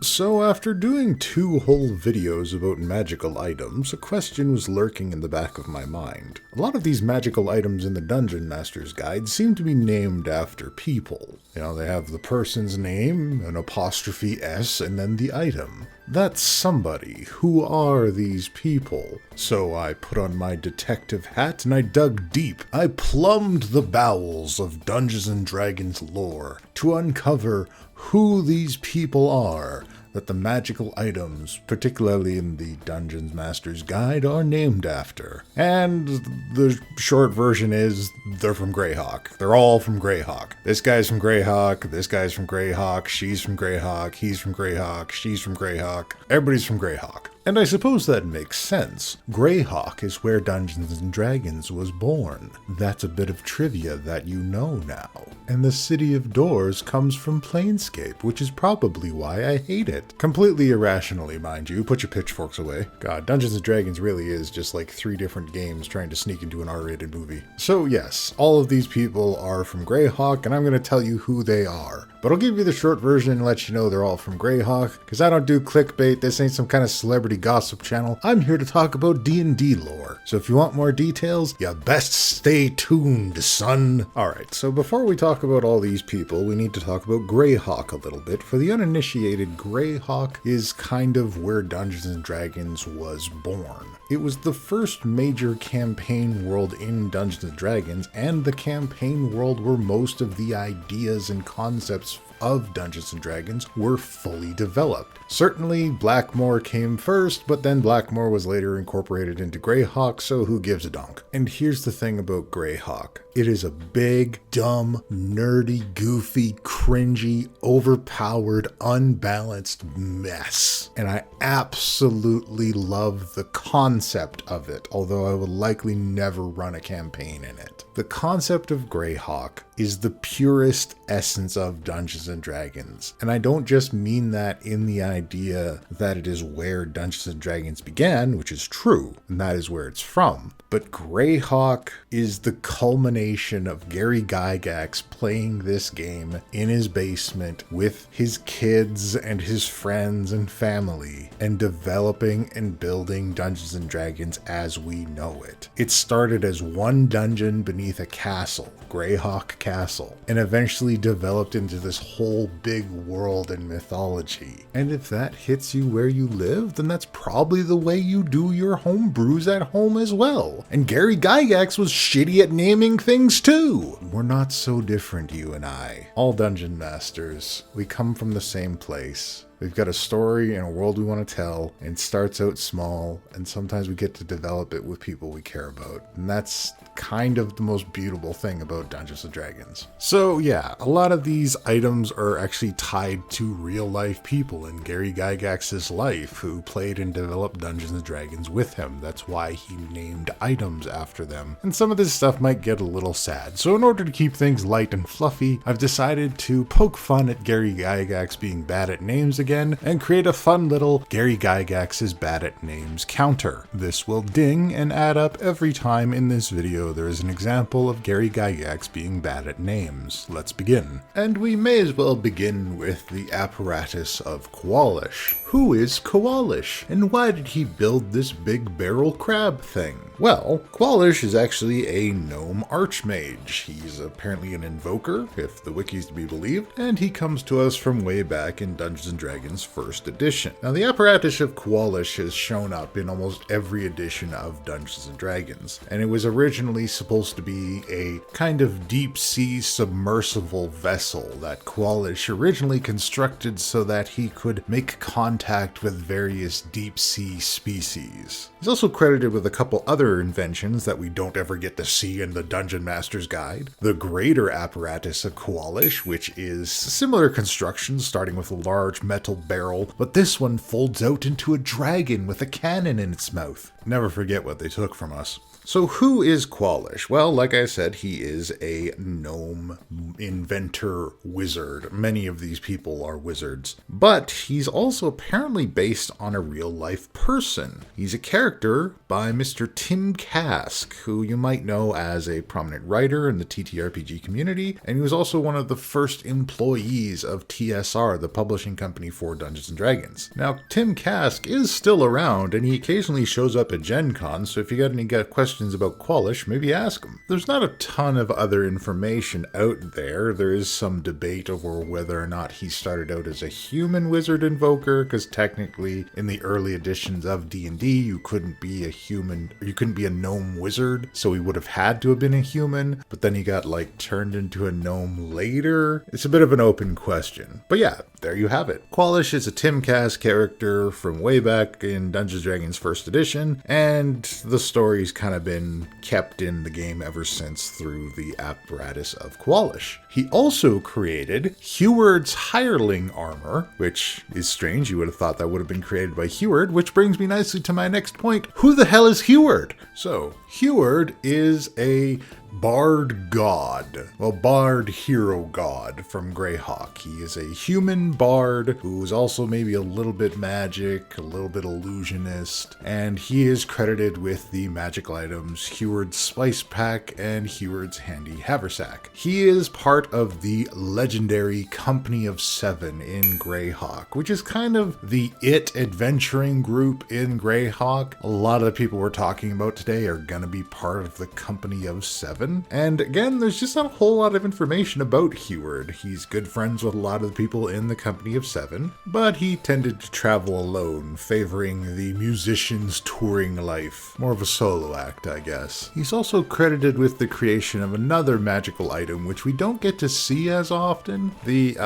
So after doing 2 whole videos about magical items, a question was lurking in the back of my mind. A lot of these magical items in the Dungeon Master's Guide seem to be named after people. You know, they have the person's name, an apostrophe S, and then the item. That's somebody. Who are these people? So I put on my detective hat and I dug deep. I plumbed the bowels of Dungeons & Dragons lore to uncover who these people are that the magical items, particularly in the Dungeon Master's Guide, are named after. And the short version is, they're from Greyhawk. They're all from Greyhawk. This guy's from Greyhawk, this guy's from Greyhawk, she's from Greyhawk, he's from Greyhawk, she's from Greyhawk, everybody's from Greyhawk. And I suppose that makes sense. Greyhawk is where Dungeons & Dragons was born. That's a bit of trivia that you know now. And the City of Doors comes from Planescape, which is probably why I hate it. Completely irrationally, mind you. Put your pitchforks away. God, Dungeons & Dragons really is just like 3 different games trying to sneak into an R-rated movie. So yes, all of these people are from Greyhawk, and I'm going to tell you who they are. But I'll give you the short version and let you know they're all from Greyhawk, because I don't do clickbait. This ain't some kind of celebrity gossip channel. I'm here to talk about D&D lore. So if you want more details, you best stay tuned, son. Alright, so before we talk about all these people, we need to talk about Greyhawk a little bit. For the uninitiated, Greyhawk is kind of where Dungeons & Dragons was born. It was the first major campaign world in Dungeons & Dragons, and the campaign world where most of the ideas and concepts of Dungeons & Dragons were fully developed. Certainly, Blackmoor came first, but then Blackmoor was later incorporated into Greyhawk, so who gives a donk? And here's the thing about Greyhawk. It is a big, dumb, nerdy, goofy, cringy, overpowered, unbalanced mess. And I absolutely love the concept of it, although I would likely never run a campaign in it. The concept of Greyhawk is the purest essence of Dungeons & Dragons. And I don't just mean that in the idea that it is where Dungeons & Dragons began, which is true, and that is where it's from. But Greyhawk is the culmination of Gary Gygax playing this game in his basement with his kids and his friends and family, and developing and building Dungeons & Dragons as we know it. It started as one dungeon beneath a castle, Greyhawk Castle, and eventually developed into this whole big world and mythology. And if that hits you where you live, then that's probably the way you do your home brews at home as well. And Gary Gygax was shitty at naming things too. We're not so different, you and I. All dungeon masters, we come from the same place. We've got a story and a world we want to tell, and it starts out small, and sometimes we get to develop it with people we care about. And that's kind of the most beautiful thing about Dungeons & Dragons. So yeah, a lot of these items are actually tied to real life people in Gary Gygax's life who played and developed Dungeons & Dragons with him. That's why he named items after them. And some of this stuff might get a little sad. So in order to keep things light and fluffy, I've decided to poke fun at Gary Gygax being bad at names again, and create a fun little Gary Gygax is bad at names counter. This will ding and add up every time in this video there is an example of Gary Gygax being bad at names. Let's begin. And we may as well begin with the apparatus of Qualish. Who is Qualish, and why did he build this big barrel crab thing? Well, Qualish is actually a gnome archmage. He's apparently an invoker, if the wiki's to be believed, and he comes to us from way back in Dungeons & Dragons 1st edition. Now, the apparatus of Qualish has shown up in almost every edition of Dungeons & Dragons, and it was originally supposed to be a kind of deep-sea submersible vessel that Qualish originally constructed so that he could make contact with various deep-sea species. He's also credited with a couple other inventions that we don't ever get to see in the Dungeon Master's Guide. The greater apparatus of Qualish, which is similar construction starting with a large metal barrel, but this one folds out into a dragon with a cannon in its mouth. Never forget what they took from us. So who is Qualish? Well, like I said, he is a gnome inventor wizard. Many of these people are wizards. But he's also apparently based on a real-life person. He's a character by Mr. Tim Kask, who you might know as a prominent writer in the TTRPG community, and he was also one of the first employees of TSR, the publishing company for Dungeons & Dragons. Now, Tim Kask is still around, and he occasionally shows up at Gen Con, so if you got any questions about Qualish, maybe ask him. There's not a ton of other information out there. There is some debate over whether or not he started out as a human wizard invoker, because technically in the early editions of D&D, you couldn't be a gnome wizard, so he would have had to have been a human, but then he got turned into a gnome later. It's a bit of an open question. But yeah, there you have it. Qualish is a Tim Kask character from way back in Dungeons & Dragons 1st edition, and the story's kind of been kept in the game ever since through the apparatus of Qualish. He also created Heward's hireling armor, which is strange. You would have thought that would have been created by Heward, which brings me nicely to my next point. Who the hell is Heward? So, Heward is a bard god. Well, bard hero god from Greyhawk. He is a human bard who is also maybe a little bit magic, a little bit illusionist, and he is credited with the magical items Heward's Spice Pack and Heward's Handy Haversack. He is part of the legendary Company of Seven in Greyhawk, which is kind of the adventuring group in Greyhawk. A lot of the people we're talking about today are gonna be part of the Company of Seven. And again, there's just not a whole lot of information about Heward. He's good friends with a lot of the people in the Company of Seven, but he tended to travel alone, favoring the musician's touring life. More of a solo act, I guess. He's also credited with the creation of another magical item, which we don't get to see as often. The,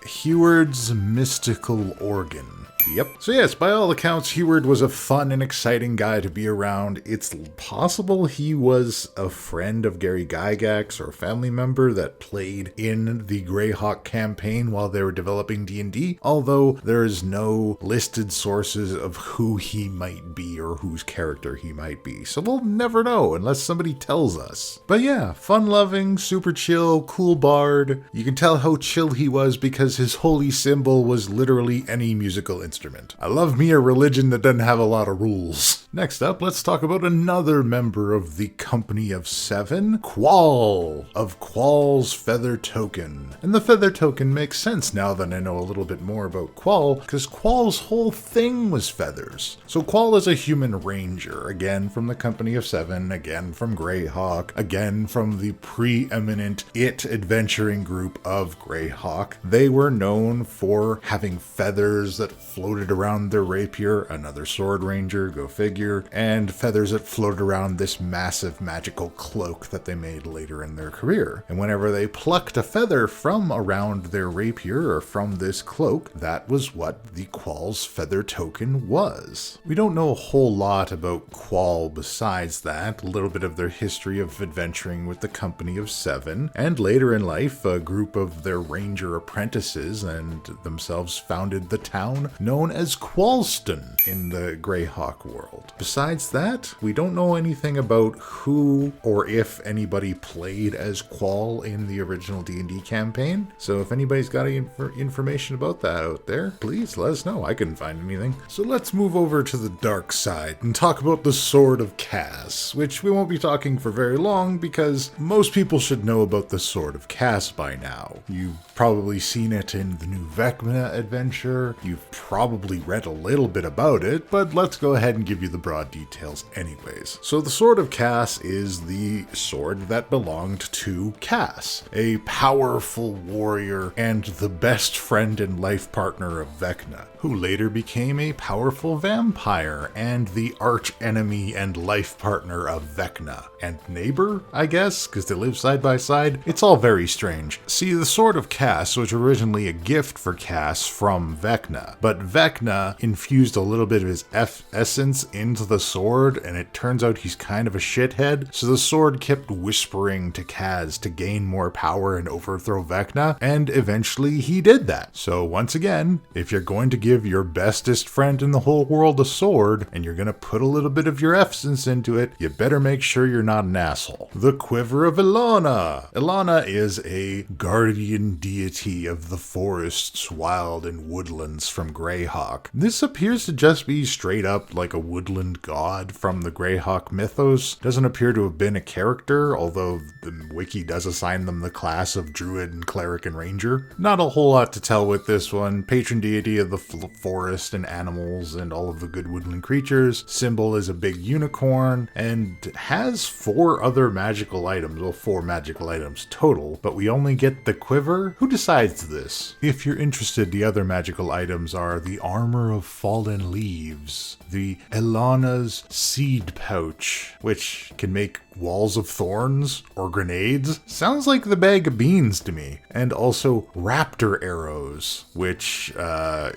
Heward's mystical organ. Yep. So yes, by all accounts, Heward was a fun and exciting guy to be around. It's possible he was a friend of Gary Gygax or a family member that played in the Greyhawk campaign while they were developing D&D, although there is no listed sources of who he might be or whose character he might be. So we'll never know unless somebody tells us. But yeah, fun-loving, super chill, cool bard. You can tell how chill he was because his holy symbol was literally any musical instrument. I love me a religion that doesn't have a lot of rules. Next up, let's talk about another member of the Company of Seven, Quall, of Quall's Feather Token. And the Feather Token makes sense now that I know a little bit more about Quall, because Quall's whole thing was feathers. So Quall is a human ranger, again from the Company of Seven, again from Greyhawk, again from the preeminent adventuring group of Greyhawk. They were known for having feathers that floated around their rapier, another sword ranger, go figure, and feathers that floated around this massive magical cloak that they made later in their career. And whenever they plucked a feather from around their rapier or from this cloak, that was what the Quall's Feather Token was. We don't know a whole lot about Quall besides that, a little bit of their history of adventuring with the Company of Seven, and later in life, a group of their ranger apprentices and themselves founded the town known as Qualston in the Greyhawk world. Besides that, we don't know anything about who or if anybody played as Quall in the original D&D campaign. So if anybody's got any information about that out there, please let us know. I couldn't find anything. So let's move over to the dark side and talk about the Sword of Cass, which we won't be talking for very long because most people should know about the Sword of Cass by now. You've probably seen it in the new Vecna adventure. You've probably read a little bit about it, but let's go ahead and give you the broad details anyways. So the Sword of Cass is the sword that belonged to Cass, a powerful warrior and the best friend and life partner of Vecna, who later became a powerful vampire and the arch enemy and life partner of Vecna. And neighbor, I guess, because they live side by side. It's all very strange. See, the Sword of Cass was originally a gift for Cass from Vecna, but Vecna infused a little bit of his essence into the sword, and it turns out he's kind of a shithead, so the sword kept whispering to Kaz to gain more power and overthrow Vecna, and eventually he did that. So once again, if you're going to give your bestest friend in the whole world a sword, and you're going to put a little bit of your essence into it, you better make sure you're not an asshole. The Quiver of Ilana. Ilana is a guardian deity of the forests, wild, and woodlands from Greyhawk. This appears to just be straight up like a woodland god from the Greyhawk mythos. Doesn't appear to have been a character, although the wiki does assign them the class of druid and cleric and ranger. Not a whole lot to tell with this one. Patron deity of the forest and animals and all of the good woodland creatures. Symbol is a big unicorn and has 4 other magical items. Well, 4 magical items total, but we only get the quiver? Who decides this? If you're interested, the other magical items are the Armor of Fallen Leaves, the Ilana's Seed Pouch, which can make walls of thorns or grenades. Sounds like the bag of beans to me. And also raptor arrows, which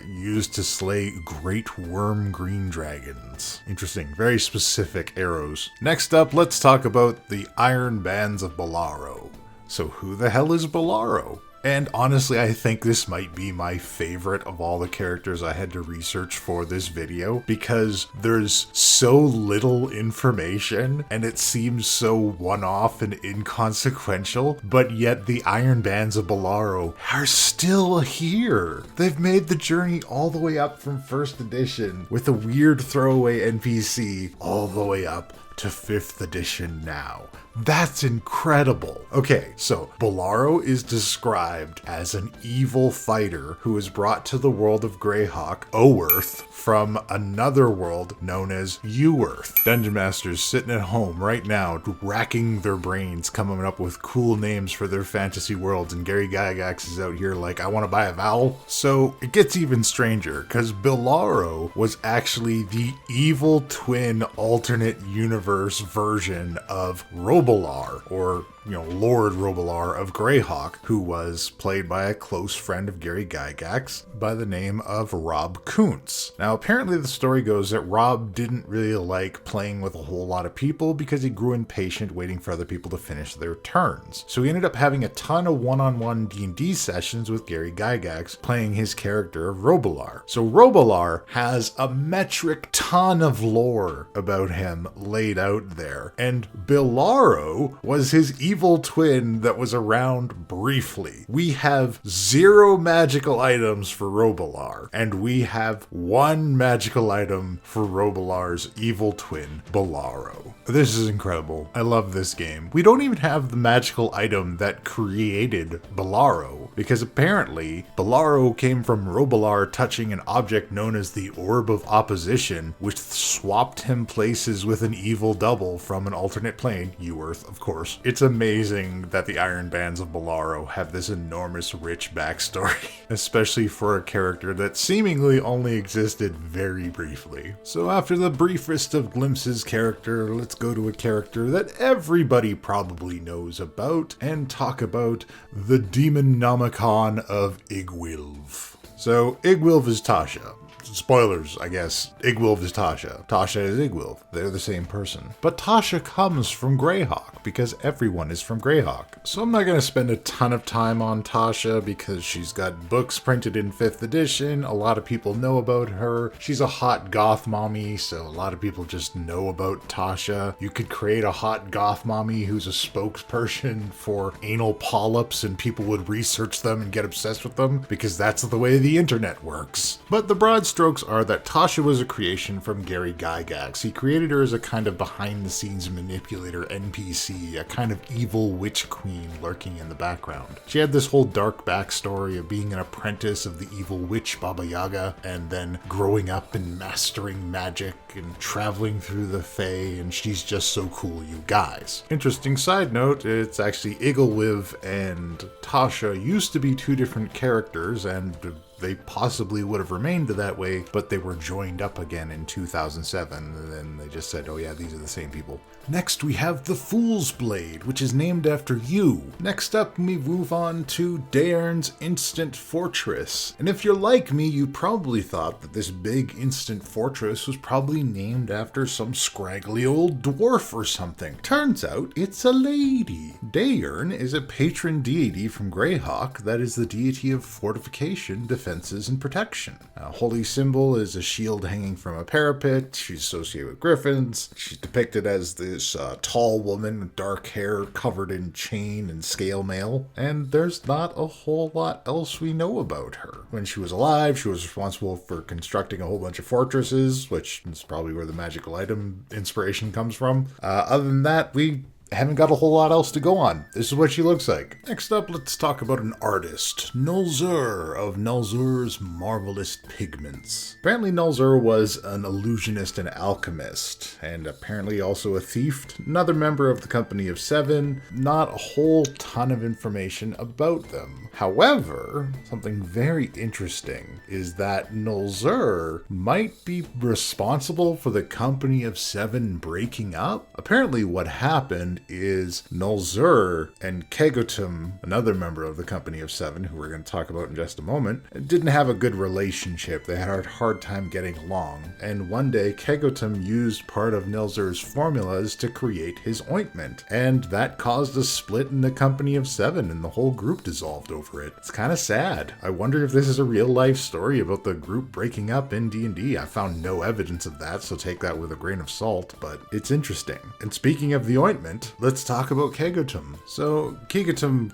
used to slay great worm green dragons. Interesting, very specific arrows. Next up, let's talk about the Iron Bands of Bilarro. So who the hell is Bilarro? And honestly, I think this might be my favorite of all the characters I had to research for this video, because there's so little information and it seems so one-off and inconsequential, but yet the Iron Bands of Bilarro are still here. They've made the journey all the way up from 1st edition with a weird throwaway NPC all the way up to 5th edition now. That's incredible. Okay, so Bilarro is described as an evil fighter who is brought to the world of Greyhawk, Oearth, from another world known as Heward. Dungeon Masters sitting at home right now, racking their brains, coming up with cool names for their fantasy worlds, and Gary Gygax is out here like, I want to buy a vowel. So it gets even stranger, because Bilarro was actually the evil twin alternate universe version of Robilar, or Lord Robilar of Greyhawk, who was played by a close friend of Gary Gygax by the name of Rob Kuntz. Now, apparently the story goes that Rob didn't really like playing with a whole lot of people because he grew impatient waiting for other people to finish their turns. So he ended up having a ton of one-on-one D&D sessions with Gary Gygax playing his character of Robilar. So Robilar has a metric ton of lore about him laid out there, and Bilarro was his evil twin that was around briefly. We have 0 magical items for Robilar, and we have 1 magical item for Robilar's evil twin, Bilarro. This is incredible. I love this game. We don't even have the magical item that created Bilarro, because apparently Bilarro came from Robilar touching an object known as the Orb of Opposition, which swapped him places with an evil double from an alternate plane, Earth, of course. It's amazing that the Iron Bands of Bilarro have this enormous rich backstory, especially for a character that seemingly only existed very briefly. So after the briefest of glimpses character, let's go to a character that everybody probably knows about and talk about the Demonomicon of Igwilv. So Igwilv is Tasha. Spoilers, I guess. Igwilv is Tasha. Tasha is Igwilv. They're the same person. But Tasha comes from Greyhawk, because everyone is from Greyhawk. So I'm not going to spend a ton of time on Tasha, because she's got books printed in 5th edition. A lot of people know about her. She's a hot goth mommy, so a lot of people just know about Tasha. You could create a hot goth mommy who's a spokesperson for anal polyps, and people would research them and get obsessed with them, because that's the way the internet works. But the broad strokes are that Tasha was a creation from Gary Gygax. He created her as a kind of behind-the-scenes manipulator NPC, a kind of evil witch queen lurking in the background. She had this whole dark backstory of being an apprentice of the evil witch Baba Yaga, and then growing up and mastering magic and traveling through the Fae, and she's just so cool, you guys. Interesting side note, it's actually Igwilv and Tasha used to be 2 different characters, and they possibly would have remained that way, but they were joined up again in 2007, and then they just said, oh yeah, these are the same people. Next, we have the Fool's Blade, which is named after you. Next up, we move on to Daern's Instant Fortress. And if you're like me, you probably thought that this big instant fortress was probably named after some scraggly old dwarf or something. Turns out, it's a lady. Daern is a patron deity from Greyhawk that is the deity of fortification, defenses, and protection. A holy symbol is a shield hanging from a parapet. She's associated with griffins. She's depicted as this tall woman with dark hair covered in chain and scale mail, and there's not a whole lot else we know about her. When she was alive, she was responsible for constructing a whole bunch of fortresses, which is probably where the magical item inspiration comes from. Other than that, we haven't got a whole lot else to go on. This is what she looks like. Next up, let's talk about an artist, Nulur of Nulur's Marvelous Pigments. Apparently Nulur was an illusionist and alchemist, and apparently also a thief, another member of the Company of Seven. Not a whole ton of information about them. However, something very interesting is that Nulur might be responsible for the Company of Seven breaking up. Apparently what happened is Nulur and Kegotum, another member of the Company of Seven, who we're going to talk about in just a moment, didn't have a good relationship. They had a hard time getting along. And one day, Kegotum used part of Nulur's formulas to create his ointment. And that caused a split in the Company of Seven, and the whole group dissolved over it. It's kind of sad. I wonder if this is a real-life story about the group breaking up in D&D. I found no evidence of that, so take that with a grain of salt, but it's interesting. And speaking of the ointment, let's talk about Kegotum. So, Kegotum,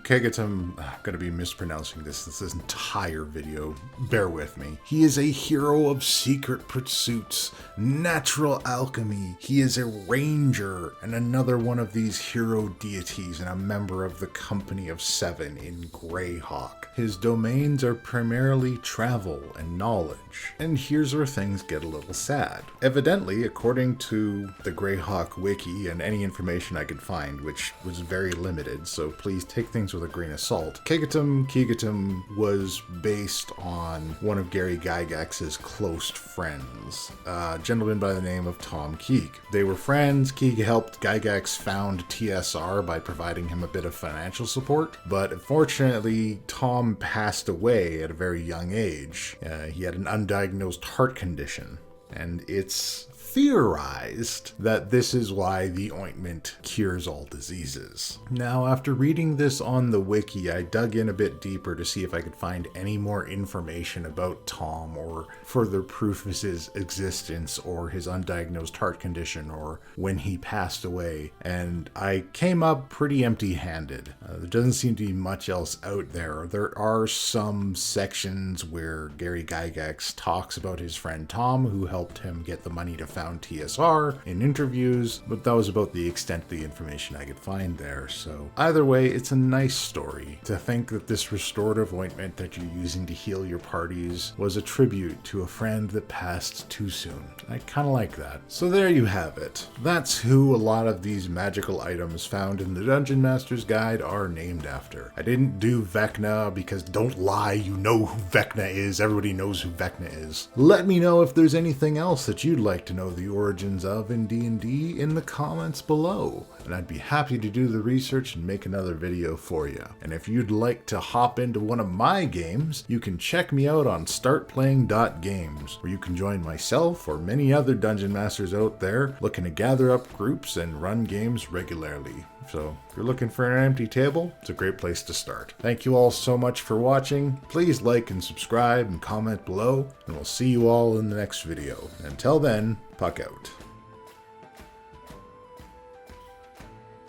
I'm going to be mispronouncing this entire video. Bear with me. He is a hero of secret pursuits, natural alchemy. He is a ranger and another one of these hero deities and a member of the Company of Seven in Greyhawk. His domains are primarily travel and knowledge. And here's where things get a little sad. Evidently, according to the Greyhawk wiki and any information I could find, which was very limited, so please take things with a grain of salt, Kegotum was based on one of Gary Gygax's close friends, a gentleman by the name of Tom Keeg. They were friends. Keeg helped Gygax found TSR by providing him a bit of financial support, but unfortunately, Tom passed away at a very young age. He had an undiagnosed heart condition, and it's theorized that this is why the ointment cures all diseases. Now, after reading this on the wiki, I dug in a bit deeper to see if I could find any more information about Tom or further proof of his existence or his undiagnosed heart condition or when he passed away, and I came up pretty empty-handed. There doesn't seem to be much else out there. There are some sections where Gary Gygax talks about his friend Tom, who helped him get the money to found TSR in interviews, but that was about the extent of the information I could find there. So either way, it's a nice story. To think that this restorative ointment that you're using to heal your parties was a tribute to a friend that passed too soon. I kind of like that. So there you have it. That's who a lot of these magical items found in the Dungeon Master's Guide are named after. I didn't do Vecna because don't lie, you know who Vecna is. Everybody knows who Vecna is. Let me know if there's anything else that you'd like to know the origins of in D&D in the comments below, and I'd be happy to do the research and make another video for you. And if you'd like to hop into one of my games, you can check me out on startplaying.games, where you can join myself or many other dungeon masters out there looking to gather up groups and run games regularly. So if you're looking for an empty table, it's a great place to start. Thank you all so much for watching. Please like and subscribe and comment below, and we'll see you all in the next video. Until then, puck out.